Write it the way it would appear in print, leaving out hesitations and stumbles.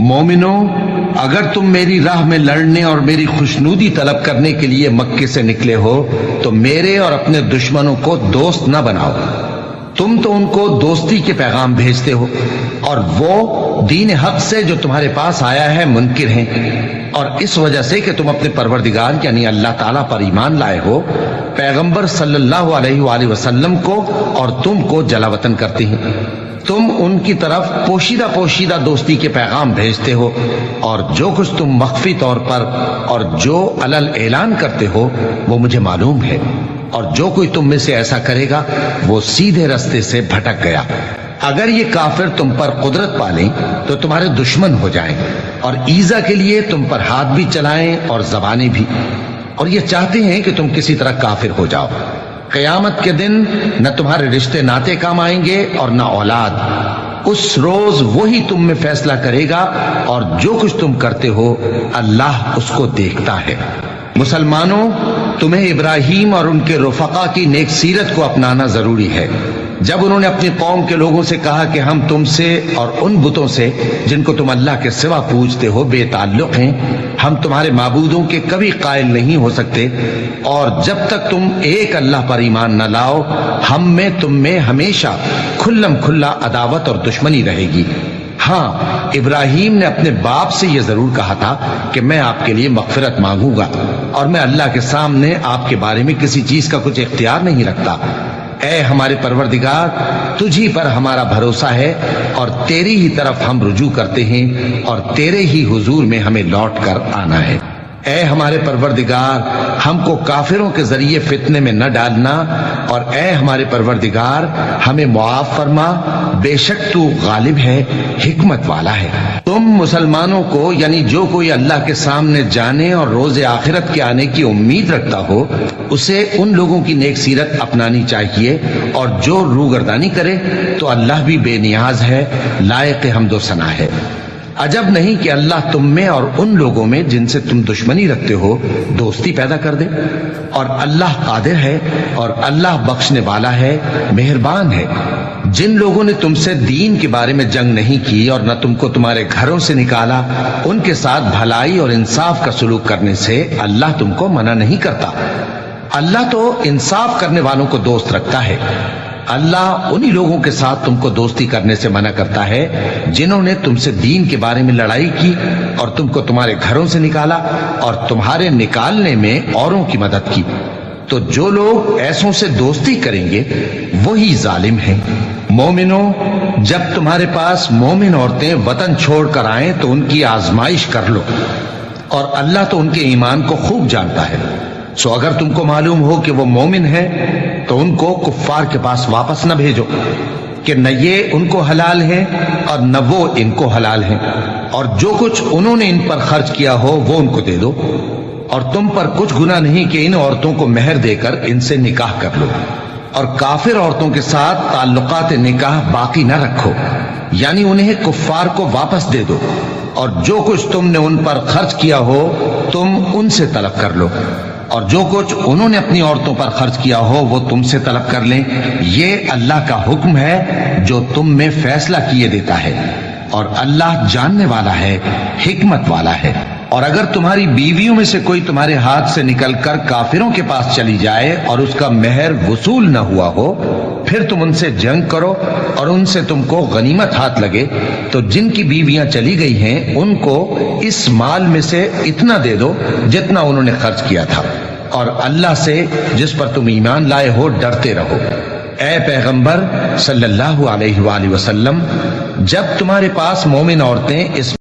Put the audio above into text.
مومنو، اگر تم میری راہ میں لڑنے اور میری خوشنودی طلب کرنے کے لیے مکے سے نکلے ہو تو میرے اور اپنے دشمنوں کو دوست نہ بناؤ۔ تم تو ان کو دوستی کے پیغام بھیجتے ہو اور وہ دین حق سے جو تمہارے پاس آیا ہے منکر ہیں، اور اس وجہ سے کہ تم اپنے پروردگار یعنی اللہ تعالیٰ پر ایمان لائے ہو، پیغمبر صلی اللہ علیہ وآلہ وسلم کو اور تم کو جلا وطن کرتے ہیں۔ تم ان کی طرف پوشیدہ دوستی کے پیغام بھیجتے ہو، اور جو کچھ تم مخفی طور پر اور جو علل اعلان کرتے ہو وہ مجھے معلوم ہے، اور جو کوئی تم میں سے ایسا کرے گا وہ سیدھے رستے سے بھٹک گیا۔ اگر یہ کافر تم پر قدرت پالیں تو تمہارے دشمن ہو جائیں، اور ایذا کے لیے تم پر ہاتھ بھی چلائیں اور زبانیں بھی، اور یہ چاہتے ہیں کہ تم کسی طرح کافر ہو جاؤ۔ قیامت کے دن نہ تمہارے رشتے ناتے کام آئیں گے اور نہ اولاد۔ اس روز وہی تم میں فیصلہ کرے گا، اور جو کچھ تم کرتے ہو اللہ اس کو دیکھتا ہے۔ مسلمانوں، تمہیں ابراہیم اور ان کے رفقا کی نیک سیرت کو اپنانا ضروری ہے۔ جب انہوں نے اپنی قوم کے لوگوں سے کہا کہ ہم تم سے اور ان بتوں سے جن کو تم اللہ کے سوا پوجتے ہو بے تعلق ہیں، ہم تمہارے معبودوں کے کبھی قائل نہیں ہو سکتے، اور جب تک تم ایک اللہ پر ایمان نہ لاؤ ہم میں تم میں ہمیشہ کھلم کھلا عداوت اور دشمنی رہے گی۔ ہاں، ابراہیم نے اپنے باپ سے یہ ضرور کہا تھا کہ میں آپ کے لیے مغفرت مانگوں گا، اور میں اللہ کے سامنے آپ کے بارے میں کسی چیز کا کچھ اختیار نہیں رکھتا۔ اے ہمارے پروردگار، تجھی پر ہمارا بھروسہ ہے اور تیری ہی طرف ہم رجوع کرتے ہیں، اور تیرے ہی حضور میں ہمیں لوٹ کر آنا ہے۔ اے ہمارے پروردگار، ہم کو کافروں کے ذریعے فتنے میں نہ ڈالنا، اور اے ہمارے پروردگار ہمیں معاف فرما، بے شک تو غالب ہے، حکمت والا ہے۔ تم مسلمانوں کو یعنی جو کوئی اللہ کے سامنے جانے اور روز آخرت کے آنے کی امید رکھتا ہو اسے ان لوگوں کی نیک سیرت اپنانی چاہیے، اور جو روگردانی کرے تو اللہ بھی بے نیاز ہے، لائق حمد و ثنا ہے۔ عجب نہیں کہ اللہ تم میں اور ان لوگوں میں جن سے تم دشمنی رکھتے ہو دوستی پیدا کر دے، اور اللہ قادر ہے اور اللہ بخشنے والا ہے، مہربان ہے۔ جن لوگوں نے تم سے دین کے بارے میں جنگ نہیں کی اور نہ تم کو تمہارے گھروں سے نکالا، ان کے ساتھ بھلائی اور انصاف کا سلوک کرنے سے اللہ تم کو منع نہیں کرتا۔ اللہ تو انصاف کرنے والوں کو دوست رکھتا ہے۔ اللہ انہی لوگوں کے ساتھ تم کو دوستی کرنے سے منع کرتا ہے جنہوں نے تم سے دین کے بارے میں لڑائی کی اور تم کو تمہارے گھروں سے نکالا اور تمہارے نکالنے میں اوروں کی مدد کی۔ تو جو لوگ ایسوں سے دوستی کریں گے وہی ظالم ہیں۔ مومنوں، جب تمہارے پاس مومن عورتیں وطن چھوڑ کر آئیں تو ان کی آزمائش کر لو، اور اللہ تو ان کے ایمان کو خوب جانتا ہے۔ سو اگر تم کو معلوم ہو کہ وہ مومن ہے تو ان کو کفار کے پاس واپس نہ بھیجو کہ نہ یہ ان کو حلال ہیں اور نہ وہ ان کو حلال ہیں، اور جو کچھ انہوں نے ان پر خرچ کیا ہو وہ ان کو دے دو، اور تم پر کچھ گناہ نہیں کہ ان عورتوں کو مہر دے کر ان سے نکاح کر لو، اور کافر عورتوں کے ساتھ تعلقات نکاح باقی نہ رکھو، یعنی انہیں کفار کو واپس دے دو، اور جو کچھ تم نے ان پر خرچ کیا ہو تم ان سے طلب کر لو، اور جو کچھ انہوں نے اپنی عورتوں پر خرچ کیا ہو وہ تم سے طلب کر لیں۔ یہ اللہ کا حکم ہے جو تم میں فیصلہ کیے دیتا ہے، اور اللہ جاننے والا ہے، حکمت والا ہے۔ اور اگر تمہاری بیویوں میں سے کوئی تمہارے ہاتھ سے نکل کر کافروں کے پاس چلی جائے اور اس کا مہر وصول نہ ہوا ہو، پھر تم ان سے جنگ کرو اور ان سے تم کو غنیمت ہاتھ لگے، تو جن کی بیویاں چلی گئی ہیں ان کو اس مال میں سے اتنا دے دو جتنا انہوں نے خرچ کیا تھا، اور اللہ سے جس پر تم ایمان لائے ہو ڈرتے رہو۔ اے پیغمبر صلی اللہ علیہ وآلہ وسلم، جب تمہارے پاس مومن عورتیں اس